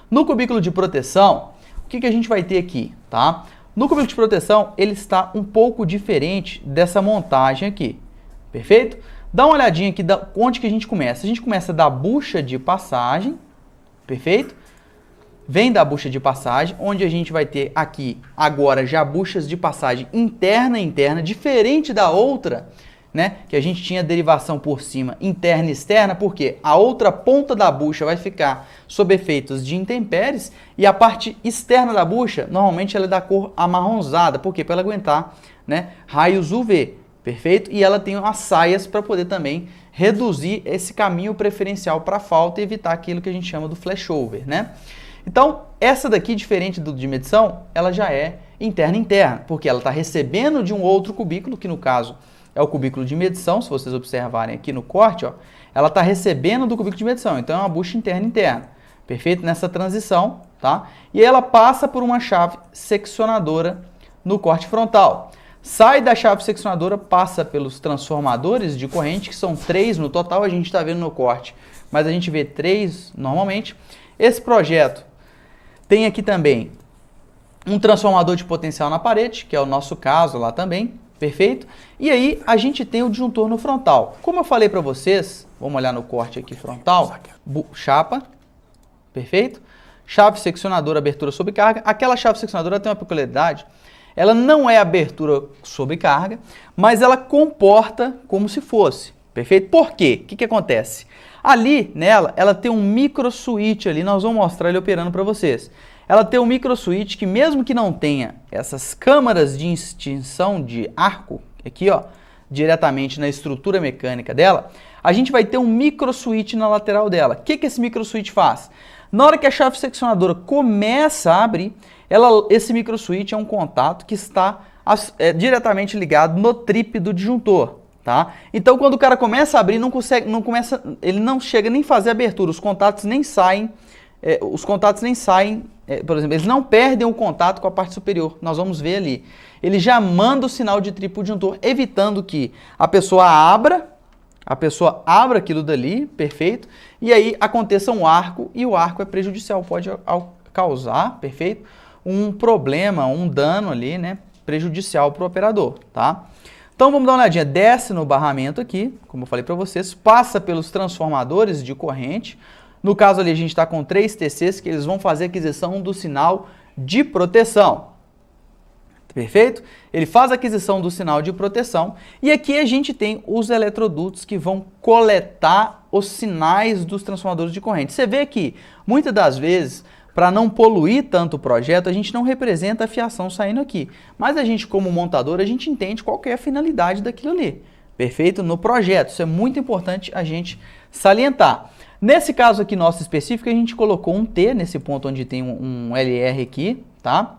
No cubículo de proteção, o que a gente vai ter aqui, tá? No cubículo de proteção, ele está um pouco diferente dessa montagem aqui, perfeito? Dá uma olhadinha aqui onde que a gente começa. A gente começa da bucha de passagem, perfeito? Vem da bucha de passagem, onde a gente vai ter aqui agora já buchas de passagem interna e interna, diferente da outra, né? Que a gente tinha derivação por cima interna e externa, porque a outra ponta da bucha vai ficar sob efeitos de intempéries e a parte externa da bucha, normalmente ela é da cor amarronzada, por quê? Para ela aguentar, né, raios UV, perfeito? E ela tem umas saias para poder também reduzir esse caminho preferencial para falta e evitar aquilo que a gente chama do flashover, né? Então, essa daqui, diferente do de medição, ela já é interna, porque ela está recebendo de um outro cubículo, que no caso é o cubículo de medição, se vocês observarem aqui no corte, ó, ela está recebendo do cubículo de medição, então é uma bucha interna, perfeito? Nessa transição, tá? E ela passa por uma chave seccionadora no corte frontal. Sai da chave seccionadora, passa pelos transformadores de corrente, que são 3 no total, a gente está vendo no corte, mas a gente vê 3 normalmente. Esse projeto tem aqui também um transformador de potencial na parede, que é o nosso caso lá também, perfeito? E aí a gente tem o disjuntor no frontal. Como eu falei para vocês, vamos olhar no corte aqui frontal, chapa, perfeito? Chave seccionadora, abertura sob carga. Aquela chave seccionadora tem uma peculiaridade, ela não é abertura sob carga, mas ela comporta como se fosse, perfeito? Por quê? O que acontece? Ali, nela, ela tem um micro switch ali, nós vamos mostrar ele operando para vocês. Ela tem um micro switch que mesmo que não tenha essas câmaras de extinção de arco, aqui ó, diretamente na estrutura mecânica dela, a gente vai ter um micro switch na lateral dela. O que esse micro switch faz? Na hora que a chave seccionadora começa a abrir, esse micro switch é um contato que está diretamente ligado no trip do disjuntor. Tá? Então, quando o cara começa a abrir, ele não chega nem a fazer abertura, os contatos nem saem, por exemplo, eles não perdem o contato com a parte superior, nós vamos ver ali. Ele já manda o sinal de trip para o disjuntor, evitando que a pessoa abra aquilo dali, perfeito, e aí aconteça um arco, e o arco é prejudicial, pode causar, perfeito, um problema, um dano ali, né, prejudicial para o operador, tá? Então vamos dar uma olhadinha, desce no barramento aqui, como eu falei para vocês, passa pelos transformadores de corrente. No caso ali a gente está com 3 TCs que eles vão fazer aquisição do sinal de proteção. Perfeito? Ele faz a aquisição do sinal de proteção e aqui a gente tem os eletrodutos que vão coletar os sinais dos transformadores de corrente. Você vê que muitas das vezes, para não poluir tanto o projeto, a gente não representa a fiação saindo aqui. Mas a gente, como montador, a gente entende qual que é a finalidade daquilo ali. Perfeito? No projeto. Isso é muito importante a gente salientar. Nesse caso aqui nosso específico, a gente colocou um T nesse ponto onde tem um LR aqui, tá?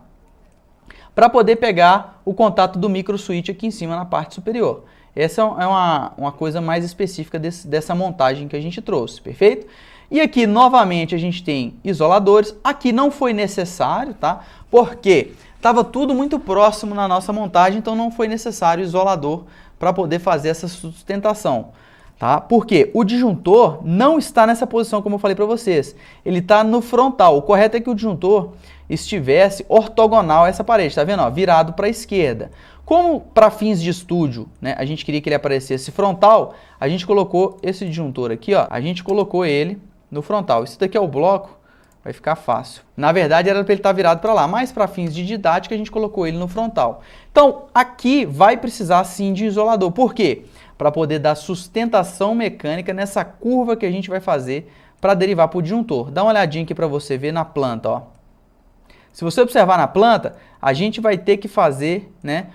Para poder pegar o contato do micro switch aqui em cima na parte superior. Essa é uma coisa mais específica dessa montagem que a gente trouxe, perfeito? E aqui, novamente, a gente tem isoladores. Aqui não foi necessário, tá? Porque estava tudo muito próximo na nossa montagem, então não foi necessário isolador para poder fazer essa sustentação, tá? Porque o disjuntor não está nessa posição, como eu falei para vocês. Ele está no frontal. O correto é que o disjuntor estivesse ortogonal a essa parede, tá vendo? Ó, virado para a esquerda. Como para fins de estúdio, né, a gente queria que ele aparecesse frontal, a gente colocou esse disjuntor aqui, ó, a gente colocou ele no frontal. Isso daqui é o bloco, vai ficar fácil. Na verdade era para ele estar virado para lá, mas para fins de didática a gente colocou ele no frontal. Então aqui vai precisar sim de isolador. Por quê? Para poder dar sustentação mecânica nessa curva que a gente vai fazer para derivar para o disjuntor. Dá uma olhadinha aqui para você ver na planta, ó. Se você observar na planta, a gente vai ter que fazer, né,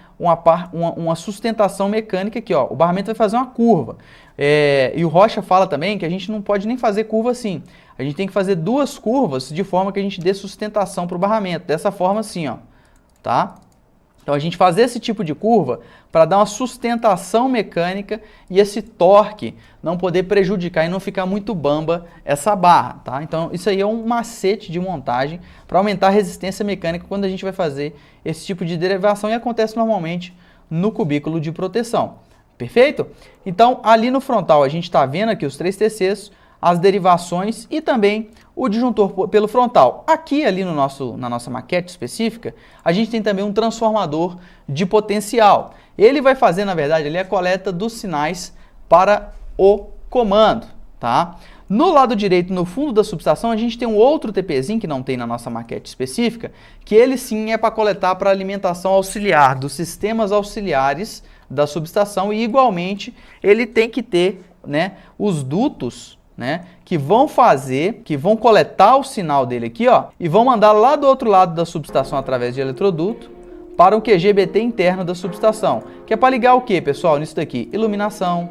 uma sustentação mecânica aqui, ó. O barramento vai fazer uma curva. E o Rocha fala também que a gente não pode nem fazer curva assim. A gente tem que fazer 2 curvas de forma que a gente dê sustentação para o barramento. Dessa forma assim, ó. Tá? Então a gente fazer esse tipo de curva para dar uma sustentação mecânica e esse torque não poder prejudicar e não ficar muito bamba essa barra, tá? Então isso aí é um macete de montagem para aumentar a resistência mecânica quando a gente vai fazer esse tipo de derivação e acontece normalmente no cubículo de proteção. Perfeito? Então ali no frontal a gente está vendo aqui os 3 TCs, as derivações e também o disjuntor pelo frontal. Aqui, ali na nossa maquete específica, a gente tem também um transformador de potencial. Ele vai fazer, na verdade, ali a coleta dos sinais para o comando, tá? No lado direito, no fundo da subestação, a gente tem um outro TPzinho que não tem na nossa maquete específica, que ele sim é para coletar para alimentação auxiliar, dos sistemas auxiliares da subestação, e igualmente ele tem que ter, né, os dutos, né, que vão coletar o sinal dele aqui, ó, e vão mandar lá do outro lado da subestação através de eletroduto para o QGBT interno da subestação, que é para ligar o que, pessoal? Nisso daqui, iluminação,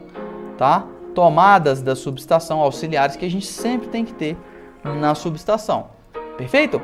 tá? Tomadas da subestação auxiliares que a gente sempre tem que ter na subestação. Perfeito?